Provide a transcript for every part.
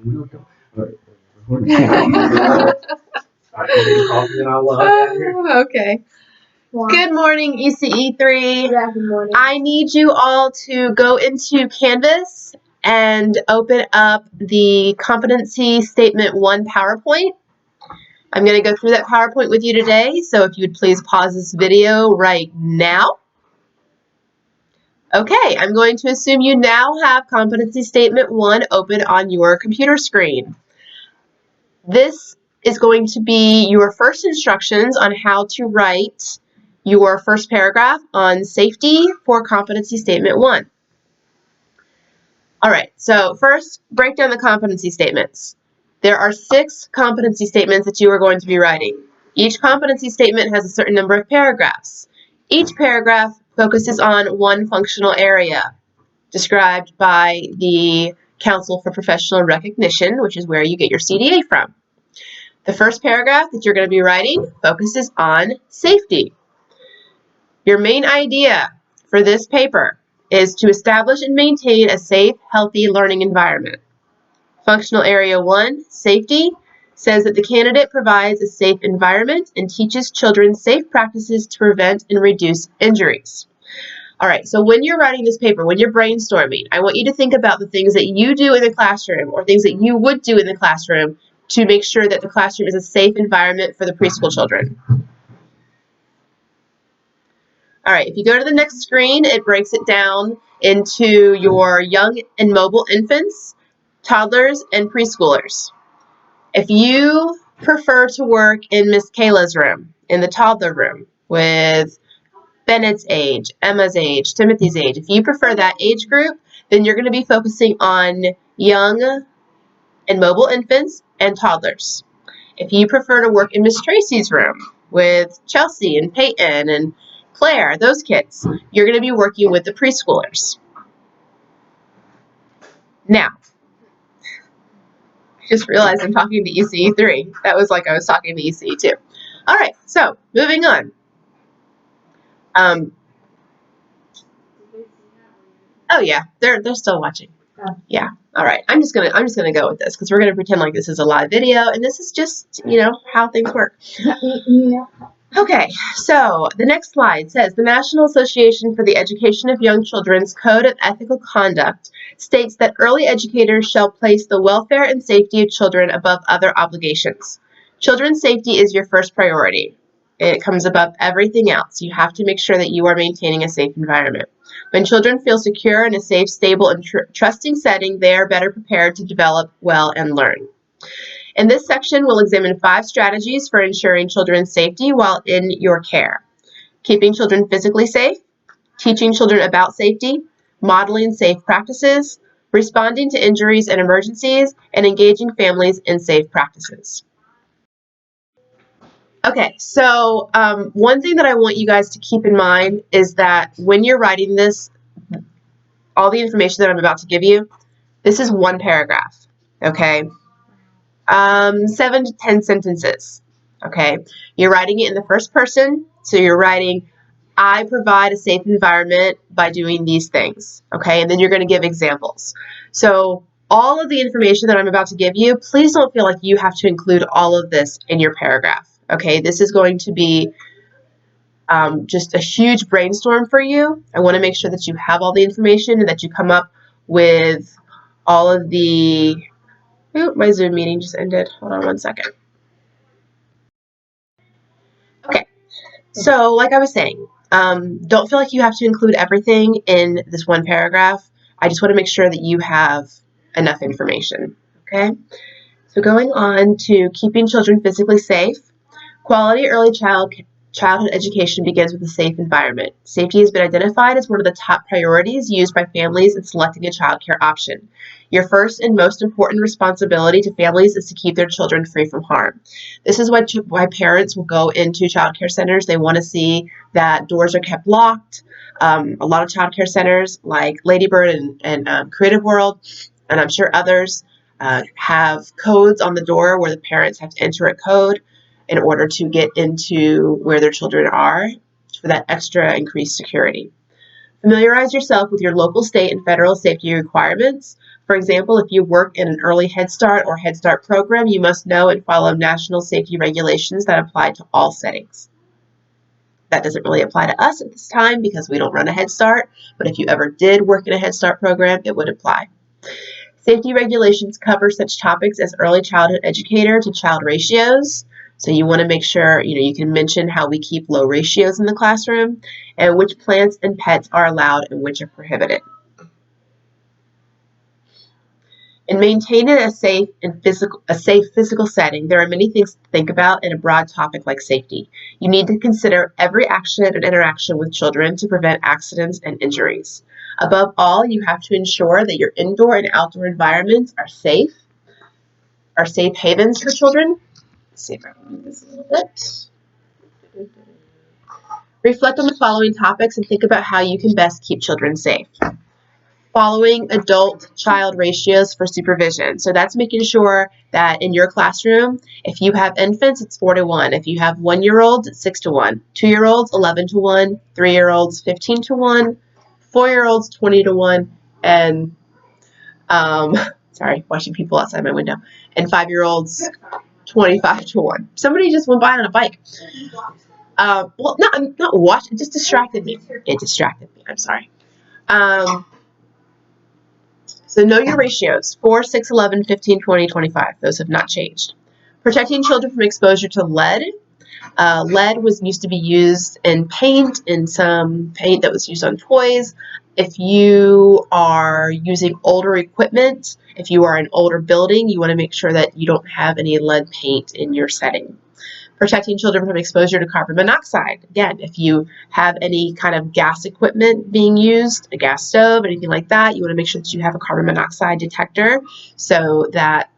Welcome. Okay. Good morning, ECE3. Yeah, good morning. I need you all to go into Canvas and open up the Competency Statement 1 PowerPoint. I'm going to go through that PowerPoint with you today, so if you would please pause this video right now. Okay, I'm going to assume you now have Competency Statement 1 open on your computer screen. This is going to be your first instructions on how to write your first paragraph on safety for Competency Statement 1. All right, so first, break down the competency statements. There are 6 competency statements that you are going to be writing. Each competency statement has a certain number of paragraphs. Each paragraph focuses on one functional area described by the Council for Professional Recognition, which is where you get your CDA from. The first paragraph that you're going to be writing focuses on safety. Your main idea for this paper is to establish and maintain a safe, healthy learning environment. Functional Area 1, Safety, says that the candidate provides a safe environment and teaches children safe practices to prevent and reduce injuries. All right, so when you're writing this paper, when you're brainstorming, I want you to think about the things that you do in the classroom or things that you would do in the classroom to make sure that the classroom is a safe environment for the preschool children. All right, if you go to the next screen, it breaks it down into your young and mobile infants, toddlers, and preschoolers. If you prefer to work in Miss Kayla's room, in the toddler room, with Bennett's age, Emma's age, Timothy's age, if you prefer that age group, then you're going to be focusing on young and mobile infants and toddlers. If you prefer to work in Miss Tracy's room with Chelsea and Peyton and Claire, those kids, you're going to be working with the preschoolers. Now, I just realized I'm talking to ECE3. That was like I was talking to ECE2. All right, so moving on. Oh yeah, they're still watching. Yeah. All right. I'm just gonna go with this because we're gonna pretend like this is a live video and this is just how things work. Okay, so the next slide says the National Association for the Education of Young Children's Code of Ethical Conduct states that early educators shall place the welfare and safety of children above other obligations. Children's safety is your first priority. It comes above everything else. You have to make sure that you are maintaining a safe environment. When children feel secure in a safe, stable, and trusting setting, they are better prepared to develop well and learn. In this section, we'll examine 5 strategies for ensuring children's safety while in your care. Keeping children physically safe, teaching children about safety, modeling safe practices, responding to injuries and emergencies, and engaging families in safe practices. Okay, so one thing that I want you guys to keep in mind is that when you're writing this, all the information that I'm about to give you, this is one paragraph, okay? 7 to 10 sentences, okay? You're writing it in the first person, so you're writing, I provide a safe environment by doing these things, okay? And then you're going to give examples. So all of the information that I'm about to give you, please don't feel like you have to include all of this in your paragraph, okay? This is going to be just a huge brainstorm for you. I want to make sure that you have all the information and that you come up with all of the... Ooh, my Zoom meeting just ended. Hold on one second. Okay, so like I was saying, don't feel like you have to include everything in this one paragraph. I just want to make sure that you have enough information, okay? So going on to keeping children physically safe, quality early childhood education begins with a safe environment. Safety has been identified as one of the top priorities used by families in selecting a child care option. Your first and most important responsibility to families is to keep their children free from harm. This is why parents will go into child care centers. They want to see that doors are kept locked. A lot of child care centers like Ladybird and Creative World, and I'm sure others, have codes on the door where the parents have to enter a code in order to get into where their children are for that extra increased security. Familiarize yourself with your local, state, and federal safety requirements. For example, if you work in an early Head Start or Head Start program, you must know and follow national safety regulations that apply to all settings. That doesn't really apply to us at this time because we don't run a Head Start, but if you ever did work in a Head Start program, it would apply. Safety regulations cover such topics as early childhood educator to child ratios. So you want to make sure, you can mention how we keep low ratios in the classroom and which plants and pets are allowed and which are prohibited. In maintaining a safe physical setting, there are many things to think about in a broad topic like safety. You need to consider every action and interaction with children to prevent accidents and injuries. Above all, you have to ensure that your indoor and outdoor environments are safe havens for children. Let's see if I can move this a little bit. Reflect on the following topics and think about how you can best keep children safe. Following adult-child ratios for supervision. So that's making sure that in your classroom, if you have infants, it's 4-to-1. If you have 1-year-olds, it's 6-to-1. 2-year-olds, 11-to-1. 3-year-olds, 15-to-1. 4-year-olds, 20-to-1. And, sorry, watching people outside my window. And 5-year-olds, 25-to-1. Somebody just went by on a bike. Well, not watch. It just distracted me. It distracted me. I'm sorry. So know your ratios, 4, 6, 11, 15, 20, 25. Those have not changed. Protecting children from exposure to lead. Lead used to be used in paint, in some paint that was used on toys. If you are using older equipment, if you are in an older building, you want to make sure that you don't have any lead paint in your setting. Protecting children from exposure to carbon monoxide. Again, if you have any kind of gas equipment being used, a gas stove, anything like that, you want to make sure that you have a carbon monoxide detector so that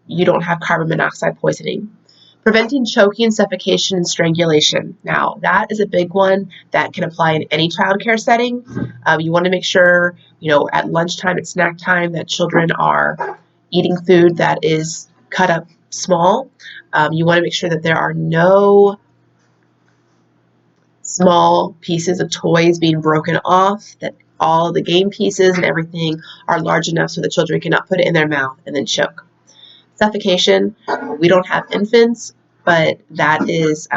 you don't have carbon monoxide poisoning. Preventing choking, suffocation, and strangulation. Now, that is a big one that can apply in any child care setting. You want to make sure, at lunchtime, at snack time, that children are eating food that is cut up small. You want to make sure that there are no small pieces of toys being broken off, that all the game pieces and everything are large enough so the children cannot put it in their mouth and then choke. Suffocation, we don't have infants, but that is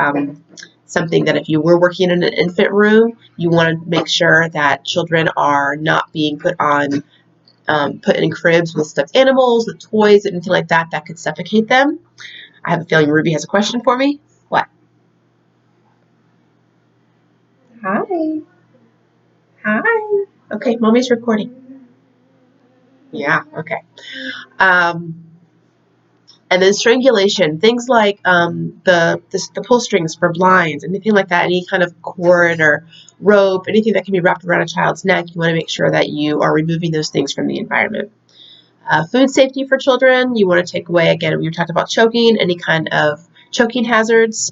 something that if you were working in an infant room, you want to make sure that children are not being put in cribs with stuffed animals, with toys, anything like that that could suffocate them. I have a feeling Ruby has a question for me. What? Hi. Hi. Okay, Mommy's recording. Yeah, okay. And then strangulation, things like the pull strings for blinds, anything like that, any kind of cord or rope, anything that can be wrapped around a child's neck, you want to make sure that you are removing those things from the environment. Food safety for children, you want to take away, again, we talked about choking, any kind of choking hazards.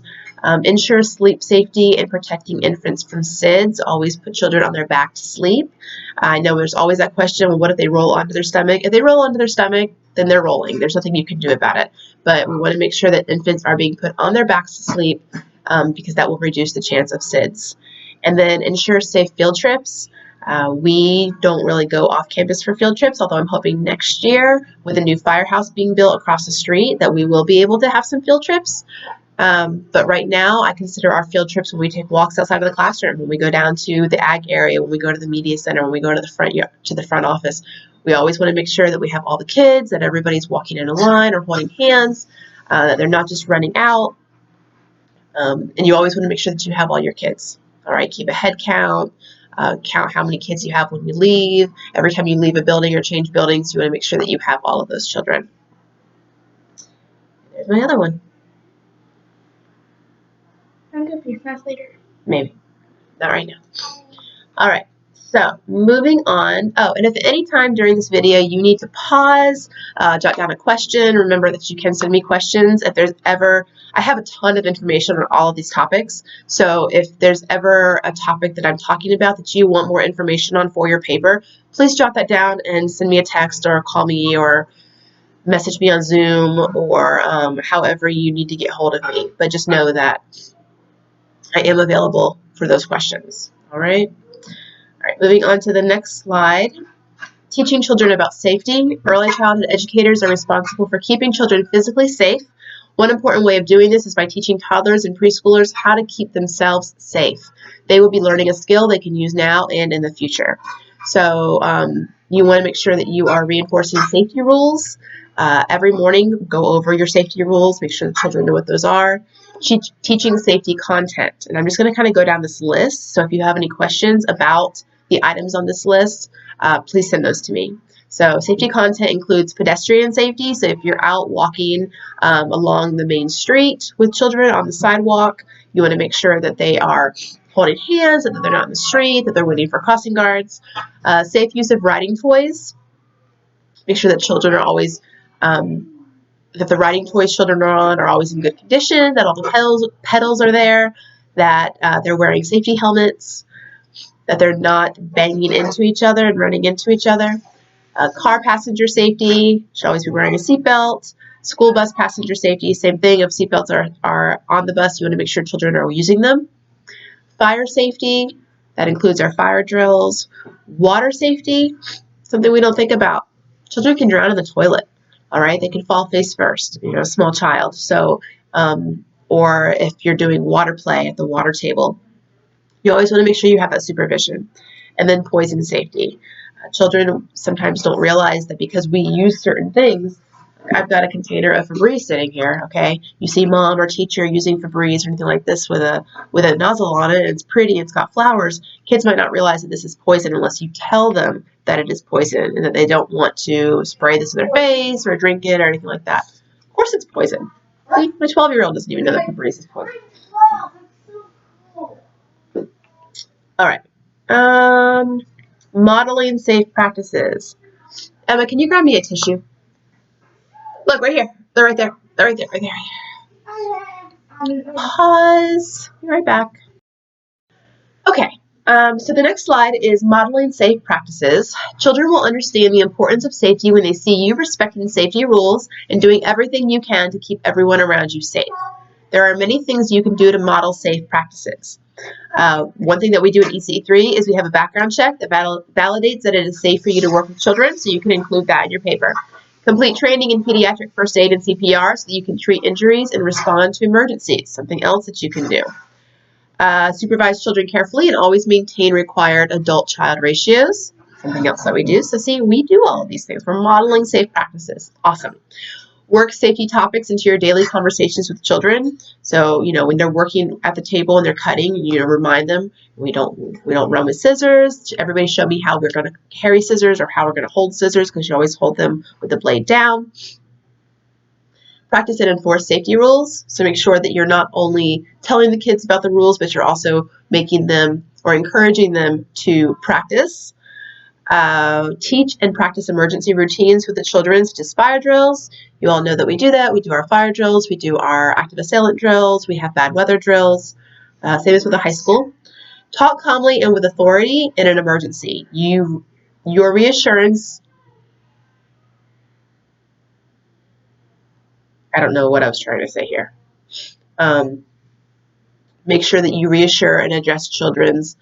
Ensure sleep safety and protecting infants from SIDS. Always put children on their back to sleep. I know there's always that question, well, what if they roll onto their stomach? If they roll onto their stomach, then they're rolling. There's nothing you can do about it. But we want to make sure that infants are being put on their backs to sleep because that will reduce the chance of SIDS. And then ensure safe field trips. We don't really go off campus for field trips, although I'm hoping next year with a new firehouse being built across the street that we will be able to have some field trips. But right now, I consider our field trips when we take walks outside of the classroom, when we go down to the ag area, when we go to the media center, when we go to the front office. We always want to make sure that we have all the kids, that everybody's walking in a line or holding hands, that they're not just running out. And you always want to make sure that you have all your kids. All right, keep a head count. Count how many kids you have when you leave. Every time you leave a building or change buildings, you want to make sure that you have all of those children. There's my other one. I'm going to be fast later. Maybe. Not right now. All right. So moving on. Oh, and if at any time during this video you need to pause, jot down a question, remember that you can send me questions. If there's ever, I have a ton of information on all of these topics. So if there's ever a topic that I'm talking about that you want more information on for your paper, please jot that down and send me a text or call me or message me on Zoom or however you need to get hold of me. But just know that I am available for those questions. All right. Moving on to the next slide. Teaching children about safety. Early childhood educators are responsible for keeping children physically safe. One important way of doing this is by teaching toddlers and preschoolers how to keep themselves safe. They will be learning a skill they can use now and in the future. So you want to make sure that you are reinforcing safety rules. Every morning, go over your safety rules. Make sure the children know what those are. Teaching safety content. And I'm just going to kind of go down this list. So if you have any questions about the items on this list, please send those to me. So safety content includes pedestrian safety. So if you're out walking along the main street with children on the sidewalk, you want to make sure that they are holding hands, that they're not in the street, that they're waiting for crossing guards. Safe use of riding toys. Make sure that children are always, that the riding toys children are on are always in good condition, that all the pedals are there, that they're wearing safety helmets, that they're not banging into each other and running into each other. Car passenger safety, should always be wearing a seatbelt. School bus passenger safety, same thing. If seatbelts are on the bus, you want to make sure children are using them. Fire safety, that includes our fire drills. Water safety, something we don't think about. Children can drown in the toilet, all right? They can fall face first, a small child. So, or if you're doing water play at the water table, you always want to make sure you have that supervision. And then poison safety. Children sometimes don't realize that because we use certain things. I've got a container of Febreze sitting here, okay? You see mom or teacher using Febreze or anything like this with a nozzle on it, and it's pretty, it's got flowers. Kids might not realize that this is poison unless you tell them that it is poison and that they don't want to spray this in their face or drink it or anything like that. Of course it's poison. See, my 12-year-old doesn't even know that Febreze is poison. All right. Modeling safe practices. Emma, can you grab me a tissue? Look, right here. They're right there. They're right there. Right there. Pause. Be right back. Okay. So the next slide is modeling safe practices. Children will understand the importance of safety when they see you respecting safety rules and doing everything you can to keep everyone around you safe. There are many things you can do to model safe practices. One thing that we do at ECE3 is we have a background check that validates that it is safe for you to work with children, so you can include that in your paper. Complete training in pediatric first aid and CPR so that you can treat injuries and respond to emergencies, something else that you can do. Supervise children carefully and always maintain required adult-child ratios, something else that we do. So see, we do all of these things. We're modeling safe practices. Awesome. Work safety topics into your daily conversations with children. So, when they're working at the table and they're cutting, remind them, we don't run with scissors. Everybody show me how we're going to carry scissors or how we're going to hold scissors, because you always hold them with the blade down. Practice and enforce safety rules. So make sure that you're not only telling the kids about the rules, but you're also making them or encouraging them to practice. Teach and practice emergency routines with the children, such as fire drills. You all know that we do that. We do our fire drills. We do our active assailant drills. We have bad weather drills. Same as with the high school. Talk calmly and with authority in an emergency. Your reassurance. I don't know what I was trying to say here. Make sure that you reassure and address children's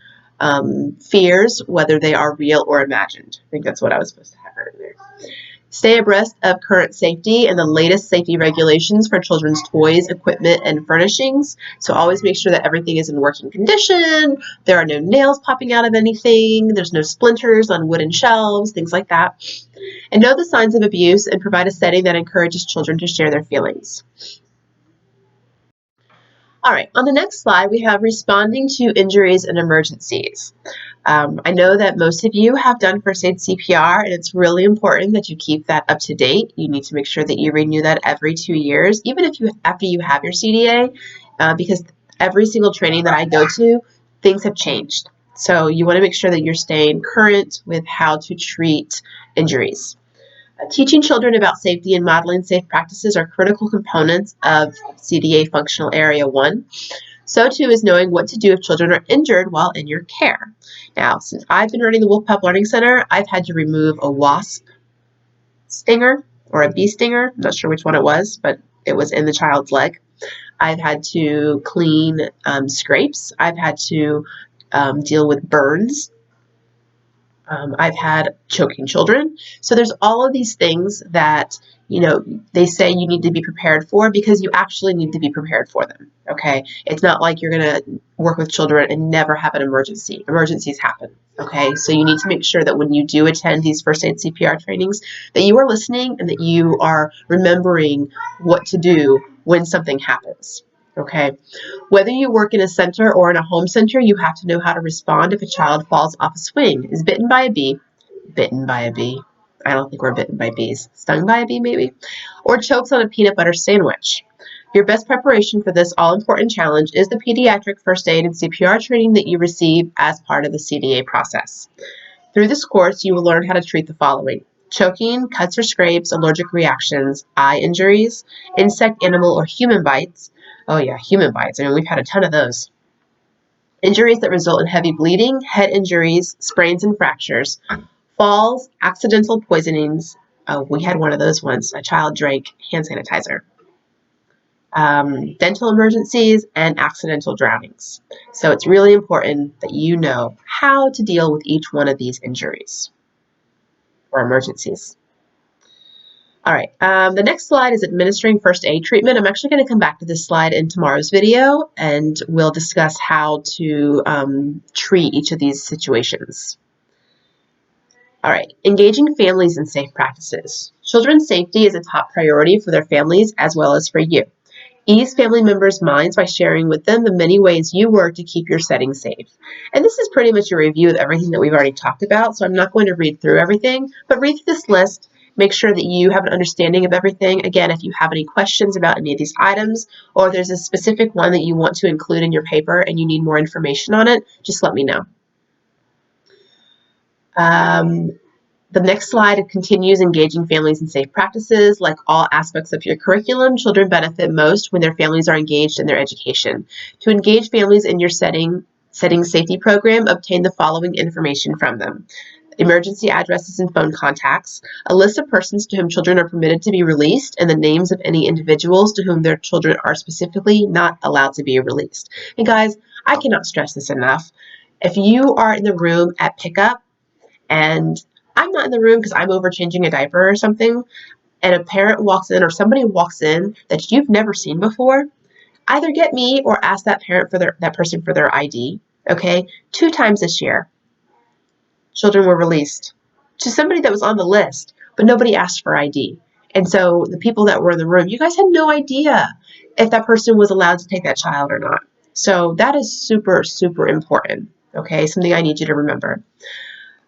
fears, whether they are real or imagined. I think that's what I was supposed to have right there. Stay abreast of current safety and the latest safety regulations for children's toys, equipment, and furnishings. So always make sure that everything is in working condition. There are no nails popping out of anything. There's no splinters on wooden shelves, things like that. And know the signs of abuse and provide a setting that encourages children to share their feelings. All right, on the next slide, we have responding to injuries and emergencies. I know that most of you have done first aid CPR, and it's really important that you keep that up to date. You need to make sure that you renew that every 2 years, even after you have your CDA, because every single training that I go to, things have changed. So you want to make sure that you're staying current with how to treat injuries. Teaching children about safety and modeling safe practices are critical components of CDA Functional Area 1. So too is knowing what to do if children are injured while in your care. Now, since I've been running the Wolf Pup Learning Center, I've had to remove a wasp stinger or a bee stinger. I'm not sure which one it was, but it was in the child's leg. I've had to clean scrapes. I've had to deal with burns. I've had choking children. So there's all of these things that, they say you need to be prepared for because you actually need to be prepared for them, okay? It's not like you're going to work with children and never have an emergency. Emergencies happen, okay? So you need to make sure that when you do attend these first aid CPR trainings, that you are listening and that you are remembering what to do when something happens, okay? Whether you work in a center or in a home center, you have to know how to respond if a child falls off a swing, is bitten by a bee, I don't think we're bitten by bees, stung by a bee maybe, or chokes on a peanut butter sandwich. Your best preparation for this all-important challenge is the pediatric first aid and CPR training that you receive as part of the CDA process. Through this course, you will learn how to treat the following: choking, cuts or scrapes, allergic reactions, eye injuries, insect, animal, or human bites. Oh yeah, human bites. I mean, we've had a ton of those. Injuries that result in heavy bleeding, head injuries, sprains and fractures, falls, accidental poisonings. Oh, we had one of those once. A child drank hand sanitizer. Dental emergencies, and accidental drownings. So it's really important that you know how to deal with each one of these injuries or emergencies. All right, the next slide is administering first aid treatment. I'm actually going to come back to this slide in tomorrow's video, and we'll discuss how to treat each of these situations. All right, engaging families in safe practices. Children's safety is a top priority for their families as well as for you. Ease family members' minds by sharing with them the many ways you work to keep your setting safe. And this is pretty much a review of everything that we've already talked about, so I'm not going to read through everything, but read through this list. Make sure that you have an understanding of everything. Again, if you have any questions about any of these items, or if there's a specific one that you want to include in your paper and you need more information on it, just let me know. The next slide continues engaging families in safe practices. Like all aspects of your curriculum, children benefit most when their families are engaged in their education. To engage families in your setting safety program, obtain the following information from them: emergency addresses and phone contacts, a list of persons to whom children are permitted to be released, and the names of any individuals to whom their children are specifically not allowed to be released. And guys, I cannot stress this enough. If you are in the room at pickup and I'm not in the room because I'm over changing a diaper or something, and a parent walks in or somebody walks in that you've never seen before, either get me or ask that parent for that person for their ID. Okay, 2 times this year, children were released to somebody that was on the list, but nobody asked for ID. And so the people that were in the room, you guys had no idea if that person was allowed to take that child or not. So that is super, super important. Okay, something I need you to remember.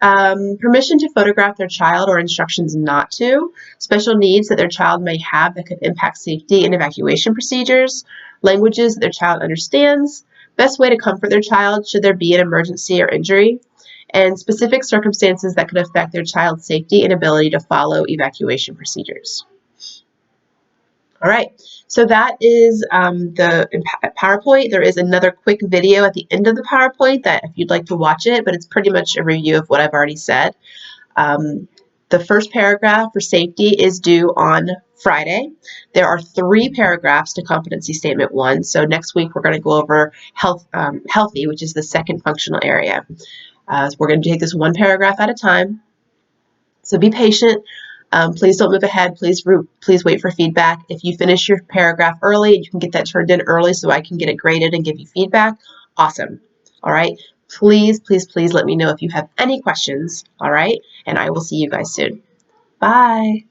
Permission to photograph their child or instructions not to, special needs that their child may have that could impact safety and evacuation procedures, languages that their child understands, best way to comfort their child should there be an emergency or injury, and specific circumstances that could affect their child's safety and ability to follow evacuation procedures. All right, so that is the PowerPoint. There is another quick video at the end of the PowerPoint that if you'd like to watch it, but it's pretty much a review of what I've already said. The first paragraph for safety is due on Friday. There are 3 paragraphs to Competency Statement 1. So next week we're going to go over healthy, which is the second functional area. So we're going to take this 1 paragraph at a time. So be patient. Please don't move ahead. Please wait for feedback. If you finish your paragraph early, you can get that turned in early so I can get it graded and give you feedback. Awesome. All right. Please, please, please let me know if you have any questions. All right. And I will see you guys soon. Bye.